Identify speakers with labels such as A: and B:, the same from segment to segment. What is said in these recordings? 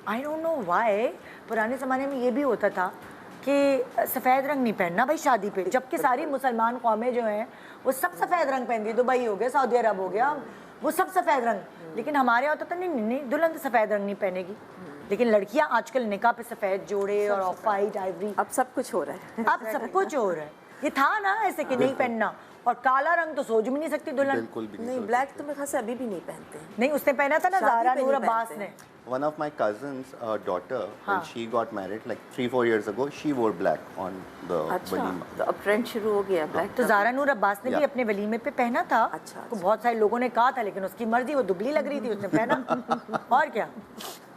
A: I don't know why पुराने ज़माने में ये भी होता था कि सफ़ेद रंग नहीं पहनना भाई शादी पे, जबकि सारी मुसलमान कौमें जो हैं वो सब सफ़ेद रंग पहनती है। दुबई हो गया, सऊदी अरब हो गया, वो सब सफ़ेद रंग, लेकिन हमारे यहाँ होता था नहीं, दुल्हन तो सफ़ेद रंग नहीं पहनेगी। लेकिन लड़कियां आजकल निकाह पे सफ़ेद जोड़े और ऑफ वाइट आइवरी,
B: अब सब कुछ हो रहा है।
A: अब सब कुछ हो रहा है। ये था ना ऐसे कि नहीं पहनना, और काला रंग तो सोच भी नहीं सकती दुल्हन।
C: बिल्कुल भी
B: नहीं, ब्लैक तो मेरे ख्याल से अभी भी नहीं पहनते हैं।
A: नहीं, उसने पहना था ना
B: शादी
A: ज़ारा
B: पे
A: नूर
B: नहीं
A: अब्बास
B: पहनते
A: ने।
C: One of my cousin's daughter, when she got married like 3-4 years ago, she wore black on the
B: अच्छा,
C: walima.
B: तो अब ट्रेंड शुरू हो गया ब्लैक
A: तो ज़ारा नूर अब्बास ने भी अपने वलीमे पे पहना था।
B: अच्छा,
A: तो बहुत सारे लोगों ने कहा था, लेकिन उसकी मर्जी, वो दुबली लग रही थी, उसने पहना। और क्या,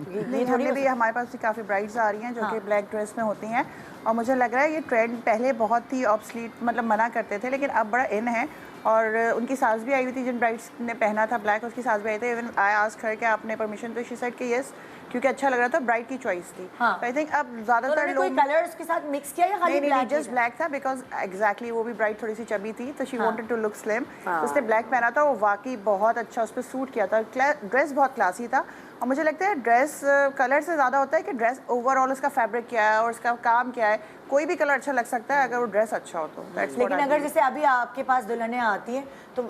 D: नहीं, हमने भी, हमारे पास भी काफ़ी ब्राइड्स आ रही हैं जो कि ब्लैक ड्रेस में होती हैं, और मुझे लग रहा है ये ट्रेंड पहले बहुत ही ऑब्सलीट, मतलब मना करते थे, लेकिन अब बड़ा इन है। और उनकी सास भी आई हुई थी, जिन ब्राइड्स ने पहना था ब्लैक, उसकी सास भी आई थी। इवन आई आस्क्ड हर कि आपने परमिशन, तो शी सेड कि यस, क्योंकि अच्छा लग रहा था, ब्राइड की चॉइस थी। आई थिंक अब ज़्यादातर
A: कोई
D: लोग
A: कलर्स के साथ मिक्स किया या खाली ब्लैक?
D: जस्ट ब्लैक था, बिकॉज एग्जैक्टली वो भी ब्राइड थोड़ी सी चबी थी, तो she wanted to look slim. उसने ब्लैक पहना था, वो वाकई बहुत अच्छा उस पर सूट किया था। ड्रेस बहुत क्लासी था, और मुझे लगता है ड्रेस कलर से ज़्यादा होता है कि ड्रेस ओवरऑल उसका फैब्रिक क्या है और उसका काम क्या है। कोई भी कलर अच्छा लग सकता है अगर वो ड्रेस अच्छा हो तो।
A: लेकिन अगर जैसे अभी आपके पास दुल्हनें आती हैं तो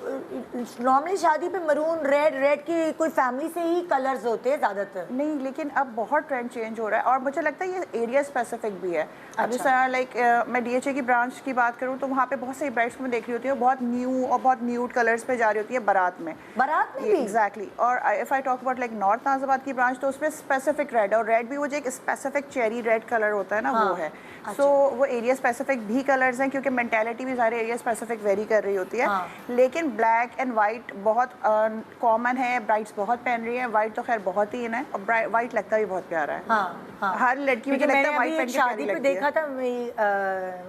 A: नॉर्मली शादी पे मरून, रेड की कोई फैमिली से ही कलर्स होते हैं ज़्यादातर।
D: नहीं, लेकिन अब बहुत ट्रेंड चेंज हो रहा है, और मुझे लगता है ये एरिया स्पेसिफिक भी है। अब जैसे लाइक मैं DHA की ब्रांच की बात करूँ तो वहाँ पे बहुत सारी ब्राइड्स को मैं देख रही होती है, बहुत न्यू और बहुत न्यूड कलर्स पे जा रही होती है बारात में
A: भी
D: एग्जैक्टली। और if I talk about like north Najibabad की ब्रांच, तो उसमें स्पेसिफिक रेड, और रेड भी वो जो एक स्पेसिफिक चेरी रेड कलर होता है ना, वो है। सो वो एरिया स्पेसिफिक भी कलर्स हैं, क्योंकि मेंटालिटी भी सारे एरिया स्पेसिफिक वेरी कर रही होती है। लेकिन ब्लैक एंड वाइट बहुत कॉमन है, ब्राइड्स बहुत पहन रही है। वाइट तो खैर बहुत ही इन है, और वाइट लगता भी बहुत प्यारा है। हर लड़की मुझे लगता है वाइट पहन के
A: शादी पे देखा था, मेरी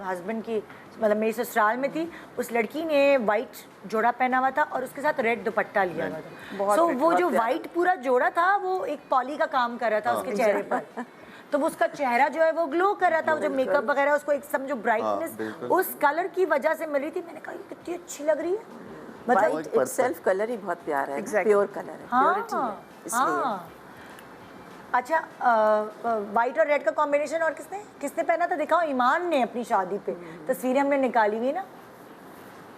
A: हस्बैंड की, मतलब मेरी ससुराल में थी, उस लड़की ने वाइट जोड़ा पहना हुआ था और उसके साथ रेड दुपट्टा लिया हुआ था। सो वो जो वाइट पूरा जोड़ा था वो एक पॉली का काम कर रहा था उसके चेहरे पर, तो उसका चेहरा जो है वो ग्लो कर रहा था। वो जो मेकअप वगैरह उसको एक समझो ब्राइटनेस उस कलर की वजह से मिल रही थी। मैंने कहा ये कितनी अच्छी लग रही है,
B: मतलब इटसेल्फ कलर ही बहुत प्यारा है, प्योर कलर है, प्योरिटी है, इसलिए।
A: अच्छा, वाइट और रेड का कॉम्बिनेशन और किसने पहना था? दिखाओ, ईमान ने अपनी शादी पे तस्वीरें हमने निकाली हुई ना,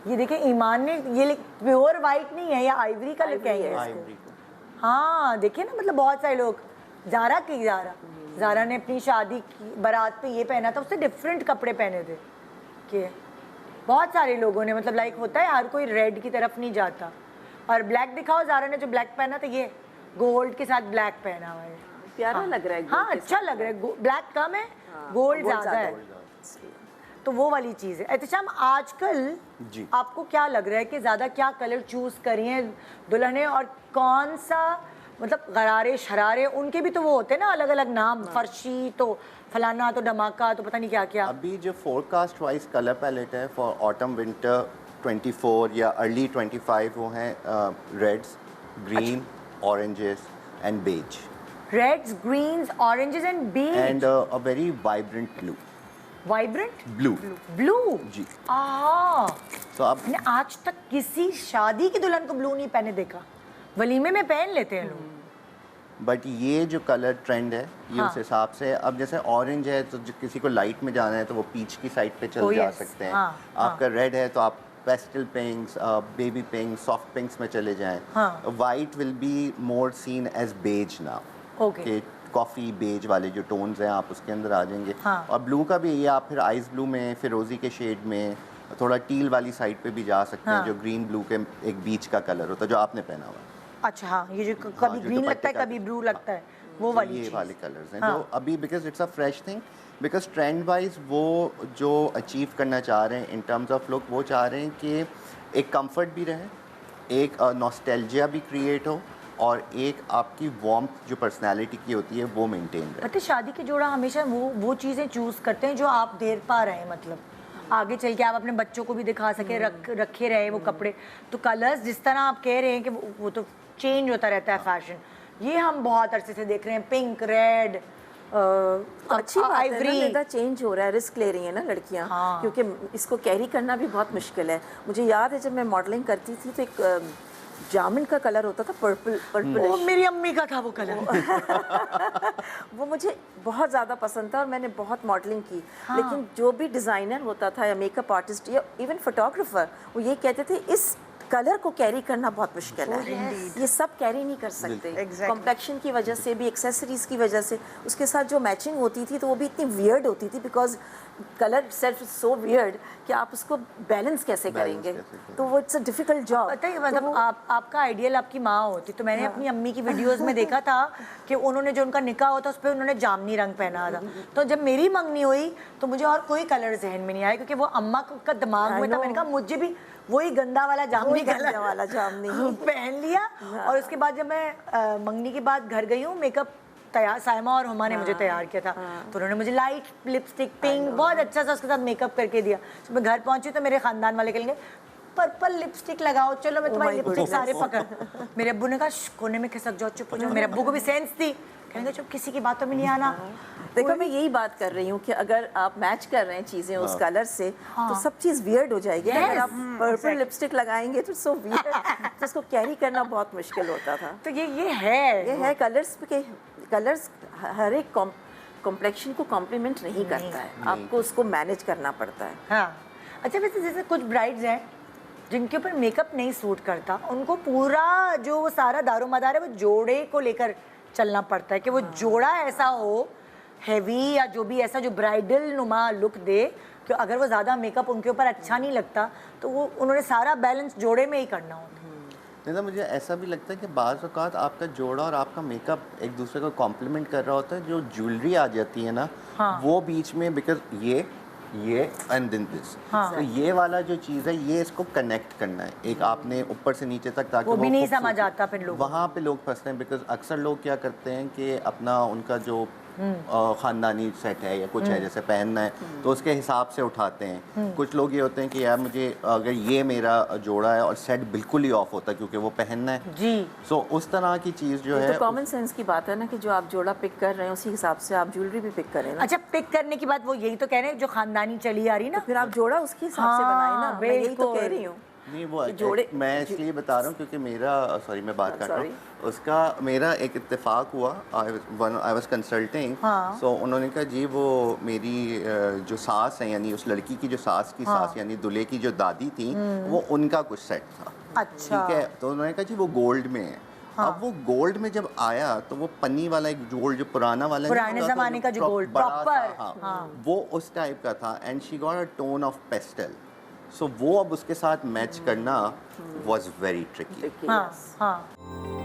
A: ये देखिए ईमान ने, ये प्योर वाइट नहीं है, ये आइवरी कलर कहेंगे इसको। हाँ देखिए ना, मतलब बहुत सारे लोग, ज़ारा ने अपनी शादी की बारात पे ये पहना था, उससे डिफरेंट कपड़े पहने थे कि बहुत सारे लोगों ने, मतलब लाइक होता है हर कोई रेड की तरफ नहीं जाता। और ब्लैक दिखाओ, ज़ारा ने जो ब्लैक पहना था, ये गोल्ड के साथ ब्लैक पहना हुआ है,
B: प्यारा लग रहा है।
A: हाँ अच्छा लग रहा है, ब्लैक कम है, गोल्ड ज़्यादा है, तो वो वाली चीज़ है। एहतशाम, आजकल आपको क्या लग रहा है कि ज़्यादा क्या कलर चूज़ करिए दुल्हने, और कौन सा, मतलब गरारे शरारे उनके भी तो वो होते हैं ना अलग अलग नाम, फर्शी तो फलाना तो धमाका तो पता नहीं क्या क्या।
C: अभी जो फोरकास्ट वाइज कलर पैलेट है फॉर ऑटम विंटर 24 या अर्ली 25, वो हैं reds, green, oranges and beige.
A: Reds, greens, oranges and beige,
C: and a very vibrant blue.
A: Vibrant
C: blue जी।
A: तो अब मैंने आज तक किसी शादी की दुल्हन को ब्लू नहीं पहने देखा, वलीमे में पहन लेते हैं लोग,
C: बट ये जो कलर ट्रेंड है ये उस हिसाब से। अब जैसे ऑरेंज है तो किसी को लाइट में जाना है तो वो पीच की साइड पे चल जा सकते हैं। आपका रेड है तो आप pastel pinks, baby pink, soft pinks में चले जाएं। White will be more seen as beige now, coffee beige वाले जो टोन्स हैं आप उसके अंदर आ जाएंगे। और ब्लू का भी ये आप फिर आइस ब्लू में, फिरोजी के शेड में, थोड़ा टील वाली साइड पे भी जा सकते हैं, जो ग्रीन ब्लू के एक बीच का कलर होता है जो आपने पहना हुआ।
A: अच्छा हाँ, ये जो कभी ग्रीन लगता है कभी ब्लू लगता है, वो वाली
C: ये वाले कलर्स हैं जो अभी, because it's a fresh thing, because trend wise वो जो अचीव करना चाह रहे हैं इन टर्म्स ऑफ लुक, वो चाह रहे हैं कि एक कंफर्ट भी रहे, एक नॉस्टैल्जिया भी क्रिएट हो, और एक आपकी वार्मथ जो पर्सनालिटी की होती है वो मेंटेन रहे।
A: पता है शादी के जोड़ा हमेशा वो चीज़ें चूज़ करते हैं जो आप देर पा रहे हैं, मतलब आगे चल के आप अपने बच्चों को भी दिखा सके, रखे रहे वो कपड़े। तो कलर्स जिस तरह आप कह रहे हैं कि वो तो चेंज होता रहता है फैशन, ये हम बहुत अरसे से देख रहे हैं, पिंक, रेड,
B: अच्छी बात है ना, चेंज हो रहा है, रिस्क ले रही है ना लड़कियां। क्योंकि इसको कैरी करना भी बहुत मुश्किल है। मुझे याद है जब मैं मॉडलिंग करती थी तो एक जामुन का कलर होता था, पर्पल,
A: वो मेरी अम्मी का था वो कलर।
B: वो मुझे बहुत ज़्यादा पसंद था और मैंने बहुत मॉडलिंग की। लेकिन जो भी डिज़ाइनर होता था या मेकअप आर्टिस्ट या इवन फोटोग्राफर, वो ये कहते थे इस कलर को कैरी करना बहुत मुश्किल है, ये सब कैरी नहीं कर सकते।
D: Exactly.
B: कॉम्प्लेक्शन की वजह से भी, एक्सेसरीज की वजह से, उसके साथ जो मैचिंग होती थी तो वो भी इतनी वियर्ड होती थी, because colour self so weird कि आप उसको बैलेंस कैसे करेंगे, तो वो इट्स अ डिफिकल्ट जॉब।
A: पता है मतलब आपका आइडियल आपकी माँ होती, तो मैंने अपनी अम्मी की वीडियोस में देखा था कि उन्होंने जो उनका निकाह होता उस पर उन्होंने जामनी रंग पहना था। तो जब मेरी मंगनी हुई तो मुझे और कोई कलर जहन में नहीं आया, क्योंकि वो अम्मा का दिमाग में था। मैंने कहा मुझे भी वही गंदा वाला जामनी कलर
B: वाला जामनी
A: पहन लिया। और उसके बाद जब मैं मंगनी के बाद घर गई हूँ, मेकअप तैयार साइमा और हुमा ने मुझे तैयार किया था, तो उन्होंने मुझे लाइट लिपस्टिक पिंक बहुत अच्छा सा उसके साथ मेकअप करके दिया। जब मैं घर पहुंची तो मेरे खानदान वाले कहेंगे पर्पल लिपस्टिक लगाओ, चलो मैं तुम्हारी लिपस्टिक सारे पकड़। मेरे अब्बू ने कहा कोने में खिसक जाओ, चुप हो जाओ। मेरे अब्बू को भी सेंस थी, कहेंगे चुप, किसी की बातों में नहीं आना।
B: देखो मैं यही बात कर रही हूँ कि अगर आप मैच कर रहे हैं चीजें उस कलर से, तो सब चीज वियर्ड हो जाएगी। अगर आप पर्पल लिपस्टिक लगाएंगे तो सो वियर्ड, तो उसको कैरी करना बहुत मुश्किल होता था।
A: तो ये है
B: कलर्स के कलर्स हर एक कॉम्प्लेक्शन को कॉम्प्लीमेंट नहीं करता है, आपको उसको मैनेज करना पड़ता है।
A: हाँ, अच्छा वैसे जैसे कुछ ब्राइड्स हैं जिनके ऊपर मेकअप नहीं सूट करता, उनको पूरा जो सारा दारोमदार है वो जोड़े को लेकर चलना पड़ता है कि वो जोड़ा ऐसा हो हैवी या जो भी ऐसा जो ब्राइडल नुमा लुक दे कि अगर वो ज़्यादा मेकअप उनके ऊपर अच्छा नहीं लगता तो वो उन्होंने सारा बैलेंस जोड़े में ही करना होता है।
C: नहीं तो मुझे ऐसा भी लगता है कि बाज़ औक़ात आपका जोड़ा और आपका मेकअप एक दूसरे को कॉम्प्लीमेंट कर रहा होता है। जो ज्वेलरी आ जाती है ना, वो बीच में, बिकॉज ये एंड देन दिस, तो ये वाला जो चीज़ है ये इसको कनेक्ट करना है एक आपने ऊपर से नीचे तक, ताकि
A: वो भी नहीं समझ आता फिर लोग,
C: वहाँ पे लोग फंसते हैं। बिकॉज अक्सर लोग क्या करते हैं कि अपना उनका जो ख़ानदानी सेट है या कुछ है जैसे पहनना है तो उसके हिसाब से उठाते हैं। कुछ लोग ये होते हैं कि यार मुझे अगर ये मेरा जोड़ा है और सेट बिल्कुल ही ऑफ होता है क्योंकि वो पहनना है जी। सो उस तरह की चीज़ जो है
B: तो कॉमन सेंस की बात है ना कि जो आप जोड़ा पिक कर रहे हैं उसी हिसाब से आप ज्वेलरी भी पिक करें ना।
A: अच्छा, पिक करने की बात वो यही तो कह रहे हैं जो खानदानी चली आ रही है ना,
B: तो फिर आप जोड़ा उसके हिसाब से बनाए ना, मैं यही तो कह रही हूँ।
C: नहीं वो जोड़े मैं इसलिए बता रहा हूँ क्योंकि मेरा सॉरी मैं बात कर रहा हूँ उसका, मेरा एक इत्तेफाक हुआ। आई वाज कंसल्टिंग, सो उन्होंने कहा जी वो मेरी जो सास है यानी उस लड़की की जो सास की सास यानी दूल्हे की जो दादी थी वो उनका कुछ सेट था। अच्छा ठीक है, तो उन्होंने कहा जी वो गोल्ड में है। अब वो गोल्ड में जब आया तो वो पन्नी वाला एक गोल्ड जो पुराना वाला
A: पुराने ज़माने का जो गोल्ड प्रॉपर
C: वो उस टाइप का था and she got a tone of pastel. So वो अब उसके साथ मैच करना वाज वेरी ट्रिकी।
A: हाँ हाँ।